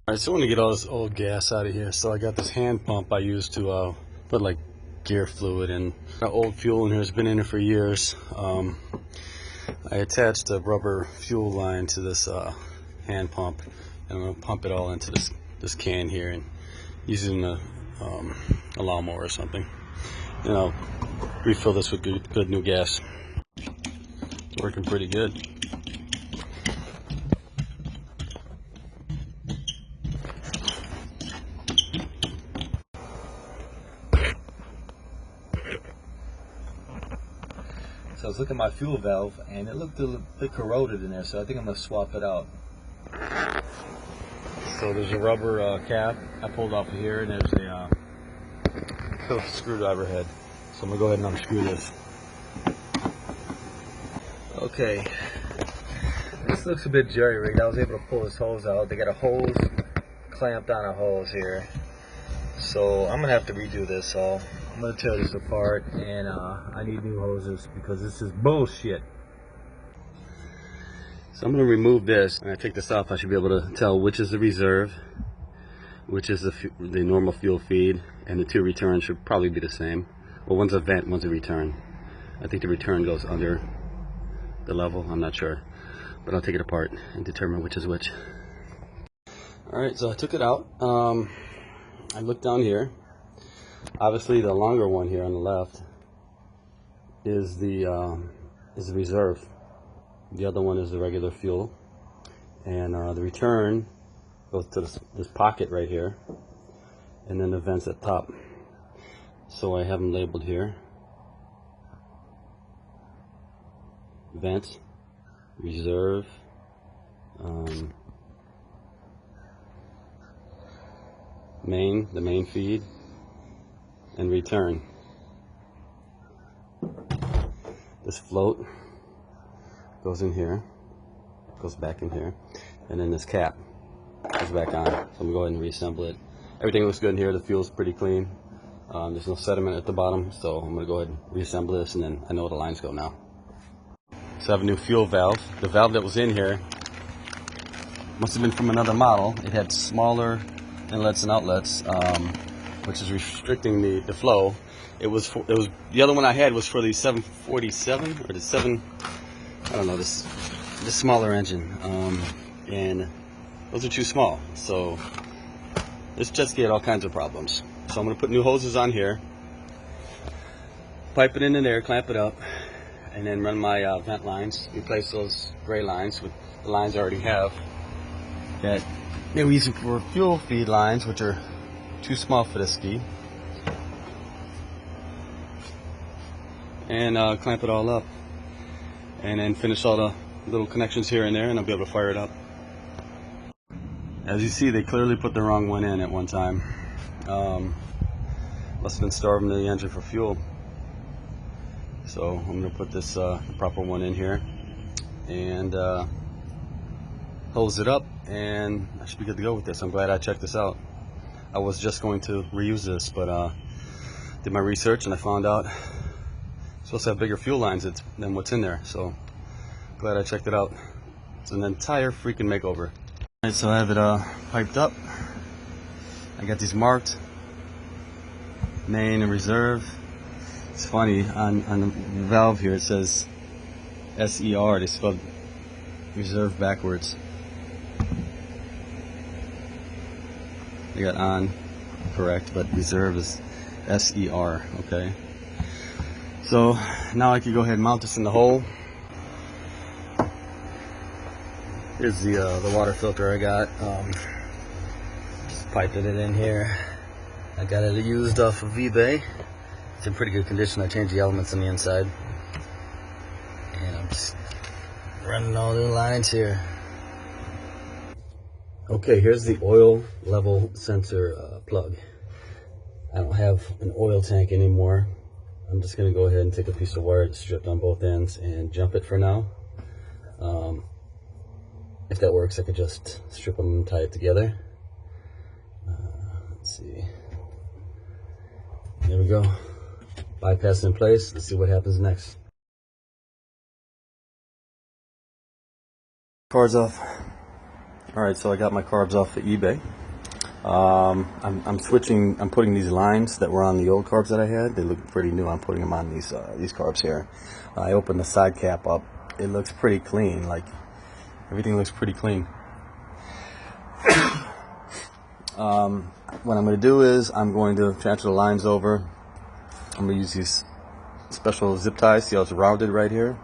Alright, so I want to get all this old gas out of here. So I got this hand pump I use to put like gear fluid in. Got old fuel in here, it's been in here for years. I attached a rubber fuel line to this hand pump, and I'm going to pump it all into this can here and using a lawnmower or something. And I'll refill this with good new gas. It's working pretty good. So I was looking at my fuel valve, and it looked a bit corroded in there, so I think I'm going to swap it out. So there's a rubber cap I pulled off of here, and there's a Phillips screwdriver head. So I'm going to go ahead and unscrew this. Okay, this looks a bit jerry-rigged. I was able to pull this hose out. They got a hose clamped on a hose here. So I'm going to have to redo this all. I'm going to tear this apart, and I need new hoses because this is bullshit. So I'm going to remove this. When I take this off, I should be able to tell which is the reserve, which is the normal fuel feed, and the two returns should probably be the same. Well, one's a vent, one's a return. I think the return goes under the level, I'm not sure. But I'll take it apart and determine which is which. Alright, so I took it out. I looked down here. Obviously, the longer one here on the left is the reserve. The other one is the regular fuel, and the return goes to this pocket right here, and then the vents at top. So I have them labeled here: vent, reserve, the main feed, and return. This float goes in here, goes back in here, and then this cap goes back on. So I'm gonna go ahead and reassemble it. Everything looks good in here. The fuel's pretty clean. There's no sediment at the bottom, so I'm gonna go ahead and reassemble this, and then I know where the lines go now. So I have a new fuel valve. The valve that was in here must have been from another model. It had smaller inlets and outlets, which is restricting the flow. It was the other one I had was for the 747 or the 7. I don't know, this smaller engine, and those are too small. So this just get all kinds of problems. So I'm going to put new hoses on here, pipe it in there, clamp it up, and then run my vent lines. Replace those gray lines with the lines I already have that they were using for fuel feed lines, which are too small for this ski, and clamp it all up, and then finish all the little connections here and there, and I'll be able to fire it up. As you see, they clearly put the wrong one in at one time. Must have been starving the engine for fuel. So I'm going to put this the proper one in here and hose it up, and I should be good to go with this. I'm glad I checked this out. I was just going to reuse this, but did my research and I found out it's supposed to have bigger fuel lines than what's in there. So glad I checked it out. It's an entire freaking makeover. Alright, so I have it piped up. I got these marked, main and reserve. It's funny, on the valve here it says SER. They spelled reserve backwards. They got on correct, but reserve is SER. Okay. So now I can go ahead and mount this in the hole. Here's the water filter I got. Just piping it in here. I got it used off of eBay. It's in pretty good condition. I changed the elements on the inside, and I'm just running all the lines here. Okay, here's the oil level sensor plug. I don't have an oil tank anymore. I'm just going to go ahead and take a piece of wire that's stripped on both ends and jump it for now. If that works, I could just strip them and tie it together. Let's see. There we go. Bypass in place. Let's see what happens next. Carbs off. Alright, so I got my carbs off of eBay. I'm switching. I'm putting these lines that were on the old carbs that I had. They look pretty new. I'm putting them on these carbs here. I opened the side cap up. It looks pretty clean. Like everything looks pretty clean. What I'm going to do is I'm going to transfer the lines over. I'm going to use these special zip ties. See how it's rounded right here?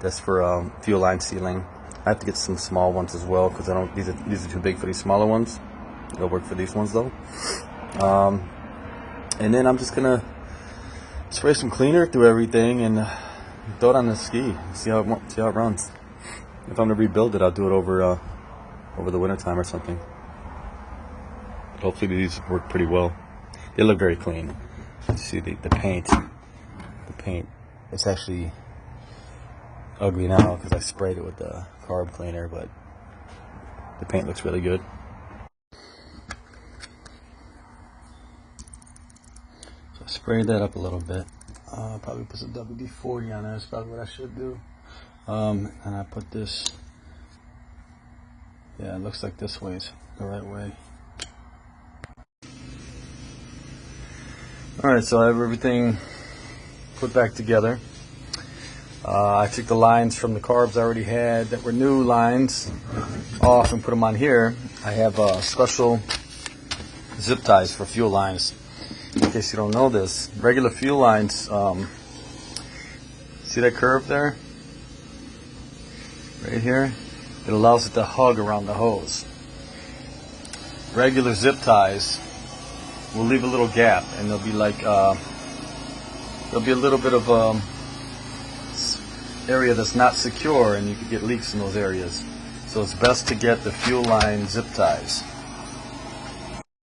That's for fuel line sealing. I have to get some small ones as well because I don't. These are too big for these smaller ones. It'll work for these ones though. And then I'm just gonna spray some cleaner through everything and throw it on the ski. See how it runs. If I'm gonna rebuild it, I'll do it over the winter time or something. But hopefully these work pretty well. They look very clean. You see the paint. The paint. It's actually ugly now because I sprayed it with the carb cleaner, but the paint looks really good. So I sprayed that up a little bit. Probably put some WD-40 on there. That's probably what I should do. And I put this. Yeah, it looks like this way is the right way. Alright, so I have everything put back together. I took the lines from the carbs I already had that were new lines off and put them on here. I have special zip ties for fuel lines. In case you don't know this, regular fuel lines, see that curve there? Right here? It allows it to hug around the hose. Regular zip ties will leave a little gap, and there'll be like there'll be a little bit of area that's not secure, and you could get leaks in those areas. So it's best to get the fuel line zip ties.